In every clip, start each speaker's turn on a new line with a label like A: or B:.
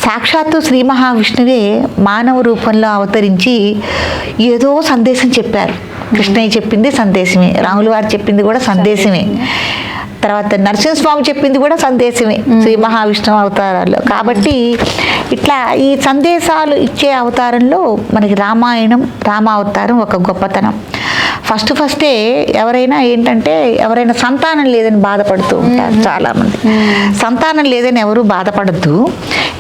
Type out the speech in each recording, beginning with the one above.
A: సాక్షాత్తు శ్రీ మహావిష్ణువే మానవ రూపంలో అవతరించి ఏదో సందేశం చెప్పారు. కృష్ణయ్య చెప్పింది సందేశమే, రాములు వారు చెప్పింది కూడా సందేశమే, తర్వాత నరసింహస్వామి చెప్పింది కూడా సందేశమే శ్రీ మహావిష్ణువు అవతారాల్లో. కాబట్టి ఇట్లా ఈ సందేశాలు ఇచ్చే అవతారంలో మనకి రామాయణం, రామావతారం ఒక గొప్పతనం. ఫస్టే ఎవరైనా ఏంటంటే ఎవరైనా సంతానం లేదని బాధపడుతూ ఉంటారు చాలామంది. సంతానం లేదని ఎవరు బాధపడద్దు.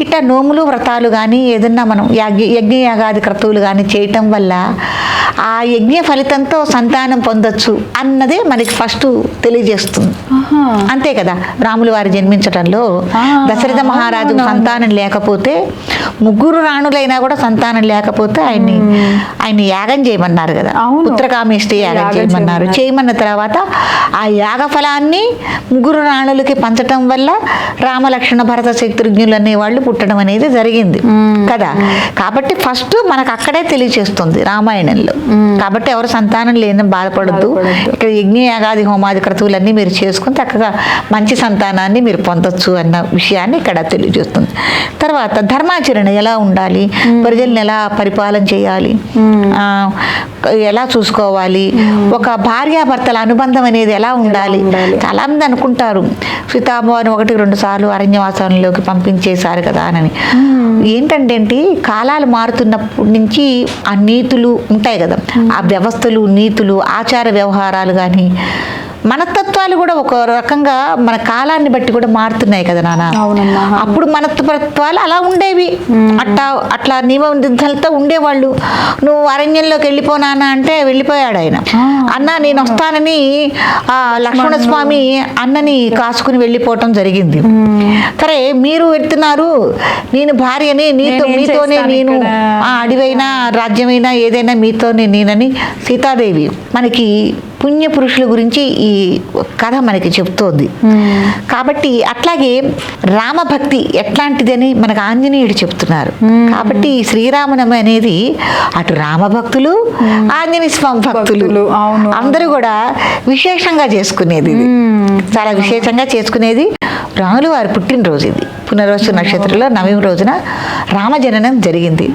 A: ఇట్లా నోములు వ్రతాలు కానీ ఏదన్నా మనం యజ్ఞయాగాది క్రతువులు కానీ చేయటం వల్ల ఆ యజ్ఞ ఫలితంతో సంతానం పొందొచ్చు అన్నదే మనకి ఫస్ట్ తెలియజేస్తుంది. అంతే కదా, రాములు వారు జన్మించడంలో దశరథ మహారాజు సంతానం లేకపోతే, ముగ్గురు రాణులైనా కూడా సంతానం లేకపోతే ఆయన యాగం చేయమన్నారు కదా, పుత్రకామేష్టి యాగం చేయమన్నారు. చేయమన్న తర్వాత ఆ యాగ ఫలాన్ని ముగ్గురు రాణులకి పంచటం వల్ల రామలక్ష్మణ భరత శత్రుఘ్నులు అనే వాళ్ళు పుట్టడం అనేది జరిగింది కదా. కాబట్టి ఫస్ట్ మనకు అక్కడే తెలియజేస్తుంది రామాయణంలో. కాబట్టి ఎవరు సంతానం లేదని బాధపడద్దు. ఇక్కడ యజ్ఞ యాగాది హోమాది క్రతువులన్నీ మీరు చేసుకుని చక్కగా మంచి సంతానాన్ని మీరు పొందొచ్చు అన్న విషయాన్ని ఇక్కడ తెలియజేస్తుంది. తర్వాత ధర్మాచరణ ఎలా ఉండాలి, ప్రజల్ని ఎలా పరిపాలన చేయాలి, ఎలా చూసుకోవాలి, ఒక భార్యాభర్తల అనుబంధం అనేది ఎలా ఉండాలి. చాలా మంది అనుకుంటారు సీతామ్మవారిని 1-2 సార్లు అరణ్యవాసంలోకి పంపించేశారు కదా అని. ఏంటంటే కాలాలు మారుతున్నప్పటి నుంచి ఆ నీతులు ఉంటాయి కదా, ఆ వ్యవస్థలు, నీతులు, ఆచార వ్యవహారాలు కానీ మనస్తత్వాలు కూడా ఒక రకంగా మన కాలాన్ని బట్టి కూడా మారుతున్నాయి కదా నాన్న. అప్పుడు మనస్తత్వాలు అలా ఉండేవి, అట్లా నియమ నిబంధనలతో ఉండేవాళ్ళు. నువ్వు అరణ్యంలోకి వెళ్ళిపోనానా అంటే వెళ్ళిపోయాడు ఆయన. అన్న నేను వస్తానని లక్ష్మణస్వామి అన్నని కాసుకుని వెళ్ళిపోవటం జరిగింది. సరే మీరు వెళ్తున్నారు, నేను భార్యని, మీతోనే నేను అడివైనా రాజ్యమైనా ఏదైనా మీతోనే నేనని సీతాదేవి మనకి పుణ్యపురుషుల గురించి ఈ కథ మనకి చెప్తోంది. కాబట్టి అట్లాగే రామభక్తి ఎట్లాంటిదని మనకు ఆంజనేయుడు చెప్తున్నారు. కాబట్టి ఈ శ్రీరామనవమి అనేది అటు రామభక్తులు, ఆంజనేయ స్వామి భక్తులు అందరూ కూడా విశేషంగా చేసుకునేది, చాలా విశేషంగా చేసుకునేది. రాములు వారి పుట్టినరోజు ఇది. పునర్వసు నక్షత్రంలో 9వ రోజున రామజననం జరిగింది.